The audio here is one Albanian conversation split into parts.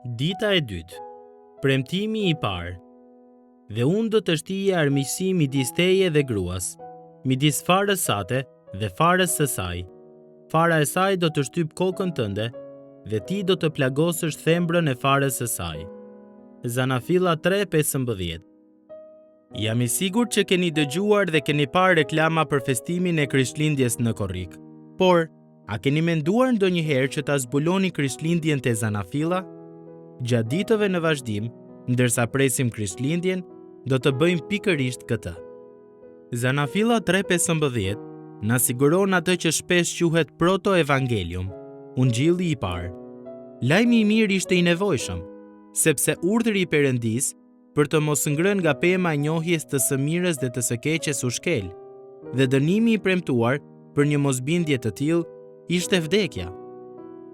Dita e dytë. Premtimi i parë. Dhe unë do të shtije armiqësi midis teje dhe gruas, midis farës sate dhe farës së saj. Fara e saj do të shtyp kokën tënde, dhe ti do të plagosësh thembrën e farës së saj. Zanafilla 3:15. Jam i sigurt që keni dëgjuar dhe keni parë reklama për festimin e Krishtlindjes në Korrik. Por, a keni menduar ndonjëherë që ta zbuloni Krishtlindjen te Zanafilla? Gjatë ditëve në vazhdim, ndërsa presim Krishtlindjen, do të bëjmë pikërisht këtë. Zanafilla 3:15 na siguron atë që shpesh quhet proto-evangelium, ungjilli i parë. Lajmi i mirë ishte i nevojshëm, sepse urdhri i Perëndis për të mos ngrënë nga pema e njohjes të së mirës dhe të së keqes u shkel, dhe dënimi i premtuar për një mosbindje të tillë ishte vdekja.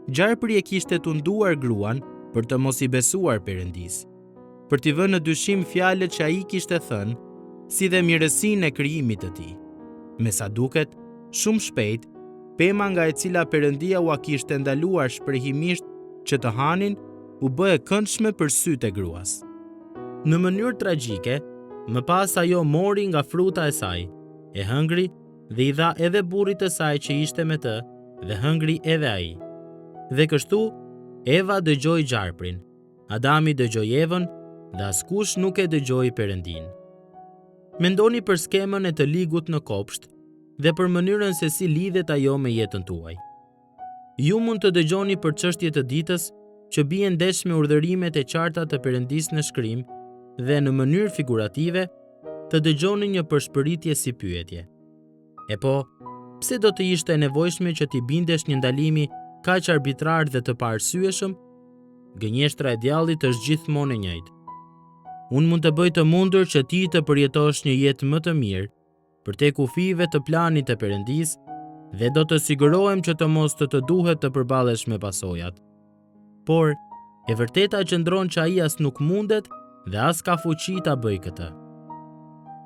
Gjarpri e kishte tunduar gruan për të mos i besuar Perëndis, për t'i vënë në dyshim fjalët që ai kishte thënë, si dhe mirësinë e krijimit të tij. Me sa duket, shumë shpejt, pema nga e cila Perëndia ua kishte ndaluar shprehimisht që të hanin, u bë e këndshme për sytë e gruas. Në mënyrë tragjike, më pas ajo mori nga fruta e saj, e hëngri dhe i dha edhe burrit të saj që ishte me të, dhe hëngri edhe ai. Dhe kështu, Eva dëgjoi gjarprin, Adami dëgjoi Evën, dhe askush nuk e dëgjoi Perëndin. Mendoni për skemën e të ligut në kopsht dhe për mënyrën se si lidhet ajo me jetën tuaj. Ju mund të dëgjoni për çështje të ditës që bien ndesh me urdhërimet e qarta të Perëndis në shkrim dhe në mënyrë figurative të dëgjoni një përshpëritje si pyetje. E po, pse do të ishte e nevojshme që t'i bindesh një ndalimi kaq arbitrar dhe të paarsyeshëm? Gënjeshtra e djallit është gjithmonë e njëjtë. Unë mund të bëj të mundur që ti të përjetosh një jetë më të mirë, përte kufive të planit të Perëndis, dhe do të sigurohem që të mos të duhet të përballesh me pasojat. Por, e vërteta qëndron që ai as nuk mundet dhe as ka fuqi ta bëj këtë.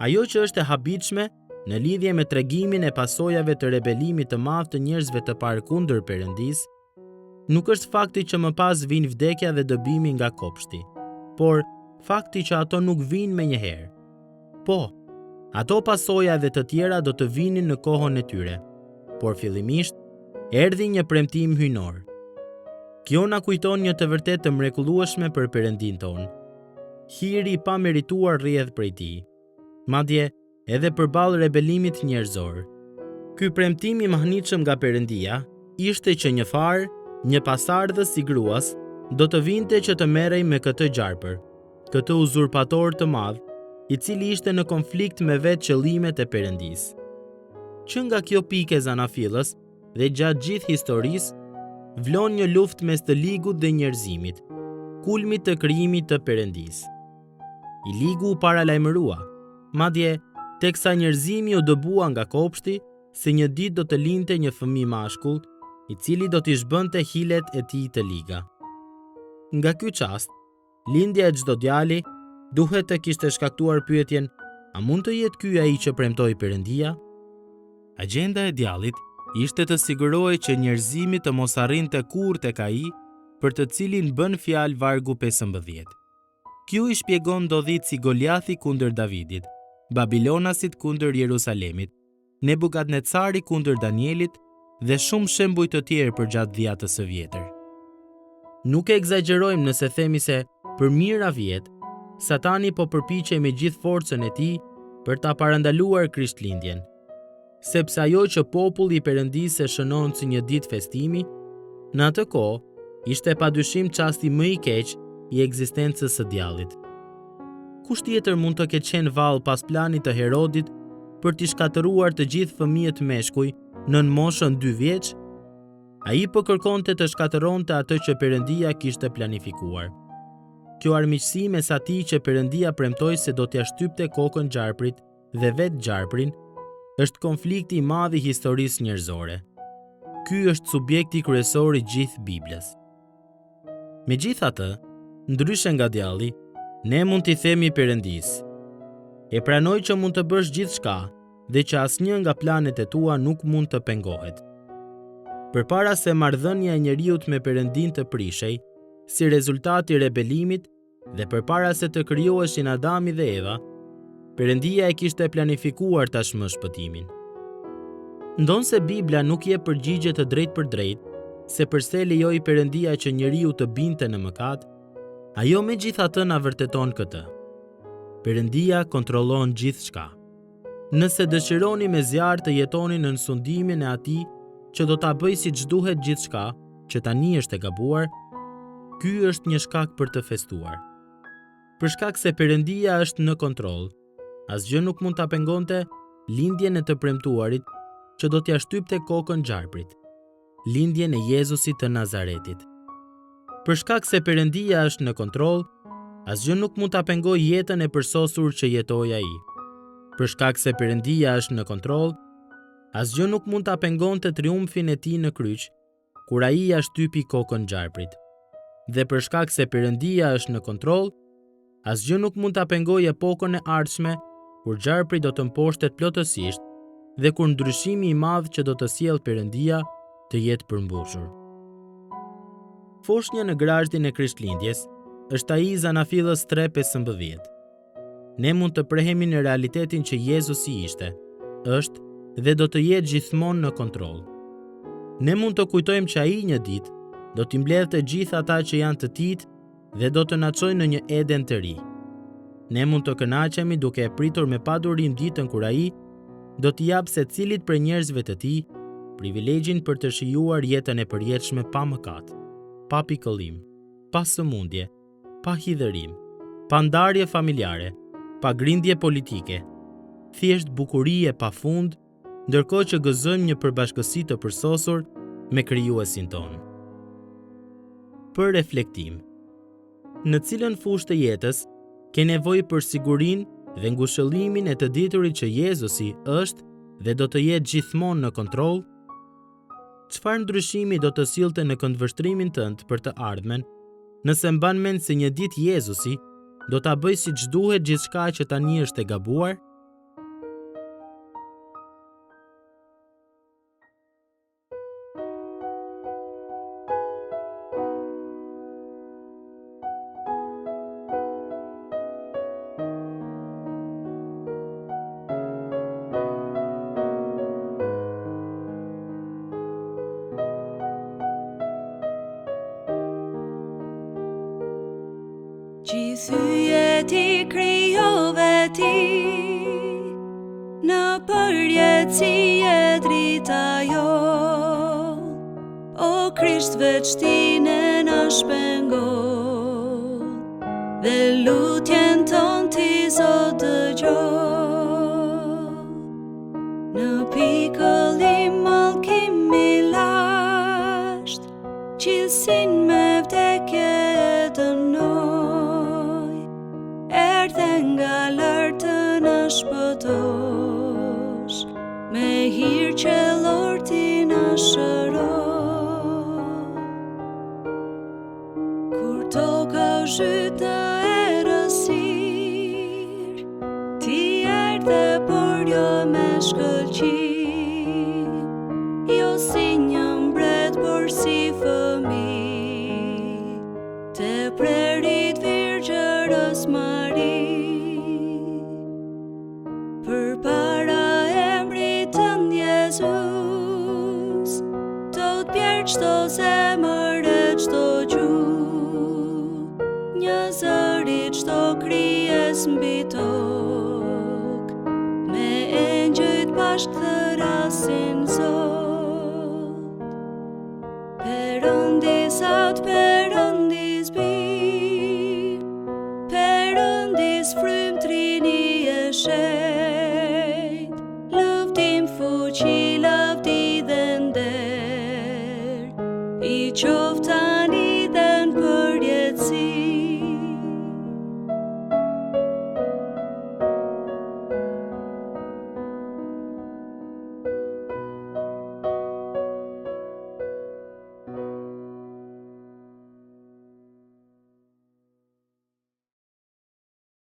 Ajo që është e habitshme në lidhje me tregimin e pasojave të rebelimit të madh të njerëzve të parë kundër Perëndis, nuk është fakti që më pas vijnë vdekja dhe dëbimi nga kopshti, por fakti që ato nuk vijnë menjëherë. Po, ato pasoja dhe të tjera do të vinin në kohën e tyre, por fillimisht erdhi një premtim hyjnor. Kjo na kujton një të vërtetë të mrekullueshme për Perëndin ton. Hiri i pamerituar rrjedh prej tij, madje edhe përballë rebelimit njerëzor. Ky premtim i mahnitshëm nga Perëndia ishte që një farë, një pasardhës i gruas, do të vinte që të merrej me këtë gjarpër, këtë uzurpator të madh, i cili ishte në konflikt me vetë qëllimet e Perëndis. Që nga kjo pikë Zanafillës dhe gjatë gjithë historisë, vlon një luftë mes të ligut dhe njerëzimit, kulmit të krijimit të Perëndis. I ligu u paralajmërua, madje teksa njerëzimi u dëbua nga kopshti, se një ditë do të lindte një fëmijë mashkull, i cili do t'i zhbënte hilet e tij të liga. Nga ky çast, lindja e çdo djali duhet të kishte shkaktuar pyetjen: a mund të jetë ky ai që premtoi Perëndia? Agjenda e djallit ishte të sigurohej që njerëzimi të mos arrinte kurrë tek ai, për të cilin bën fjalë vargu 15. Kjo i shpjegon ndodhit si Goliathi kundër Davidit, Babilonasit kundër Jerusalemit, Nebukadnecari kundër Danielit dhe shumë shembuj të tjerë përgjatë dhjetës së vjetër. Nuk e egzagjerojmë nëse themi se për mijëra vjet, Satani po përpiqej me gjithë forcën e tij për ta parandaluar Krishtlindjen, sepse ajo që populli i Perëndisë e shënon si një ditë festimi, në atë kohë ishte padyshim çasti më i keq i ekzistencës së djallit. Kush tjetër mund të ketë qenë vallë pas planit të Herodit për t'i shkatëruar të gjithë fëmijët meshkuj nën moshën 2 vjeç? Ai po kërkonte të shkatëronte atë që Perëndia kishte planifikuar. Kjo armiqësi mes atij që Perëndia premtoi se do t'ia shtypte kokën gjarprit dhe vetë gjarprin, është konflikti i madh i historisë njerëzore. Ky është subjekti kryesor i gjithë Biblës. Megjithatë, ndryshe nga djalli, ne mund t'i themi Perëndis: e pranoj që mund të bësh gjithçka dhe që asnjë nga planet e tua nuk mund të pengohet. Përpara se marrëdhënia e njeriut me Perëndin të prishej, si rezultat i rebelimit dhe përpara se të krijoheshin Adami dhe Eva, Perëndia e kishte planifikuar tashmë shpëtimin. Ndonse Bibla nuk jep përgjigje të drejtë për drejtë se pse lejoi Perëndia që njeriu të binte në mëkat, ajo megjithatë na vërteton këtë. Perëndia kontrollon gjithçka. Nëse dëshironi me zjarr të jetoni në sundimin e Atij që do ta bëjë siç duhet gjithçka, që tani është e gabuar, ky është një shkak për të festuar. Për shkak se Perëndia është në kontroll, asgjë nuk mund ta pengonte lindjen e të premtuarit që do t'ia shtypte kokën gjarprit, lindjen e Jezusit të Nazaretit. Për shkak se Perëndia është në kontroll, asgjë nuk mund ta pengojë jetën e përsosur që jetoi ai. Për shkak se Perëndia është në kontroll, asgjë nuk mund ta pengonte triumfin e tij në kryq, kur ai ia shtypi kokën gjarprit. Dhe për shkak se Perëndia është në kontroll, asgjë nuk mund ta pengojë epokën e ardhshme, kur gjarpri do të mposhtet plotësisht dhe kur ndryshimi i madh që do të sjellë Perëndia të jetë përmbushur. Foshnja në grazhdin e Krishtlindjes është ai Zanafillës 3:15. Ne mund të prehemi në realitetin që Jezusi ishte, është dhe do të jetë gjithmonë në kontroll. Ne mund të kujtojmë që ai një ditë do t'i mbledhte gjithë ata që janë të tij dhe do të na çojë në një Eden të ri. Ne mund të kënaqemi duke e pritur me padurim ditën kur ai do t'i japë secilit prej njerëzve të tij privilegjin për të shijuar jetën e përjetshme pa mëkat, pa pikëllim, pa sëmundje, pa hidhërim, pa ndarje familjare, pa grindje politike, thjesht bukuri e pafund, ndërkohë që gëzojmë një përbashkësi të përsosur me krijuesin tonë. Për reflektim. Në cilën fushë të jetës ke nevojë për sigurinë dhe ngushëllimin e të diturit që Jezusi është dhe do të jetë gjithmonë në kontroll? Çfarë ndryshimi do të sillte në këndvështrimin tënd për të ardhmen, nëse mban mend se një ditë Jezusi do ta bëjë siç duhet gjithçka që tani është e gabuar? Gjithë ti krijove ti, në përjetësi e drita jo, o Krisht veç ti në na shpengon, dhe lutjen ton ti Zot dëgjo. Në pikëllim mallkim i lasht, qilsin me vdekje e dënoj, erdhe nga lart të na shpëtosh, me hir qellor ti na shëro. Kur toka u zhyt në errësir, ti erdhe por jo me shkëlqim, jo si një mbret por si fëmijë, te prerit Virgjërës Mari. Përpara emrit tënd Jezus, do t'bjerë çdo zemër e çdo gjuhë, një zëri çdo krijes mbi tokë, me engjëjt bashkë thërasin Zot. Perëndis aut, Perëndis bir, Perëndis frymtrini e shenjt, lëvdim fuqi, lavdi dhe nder, i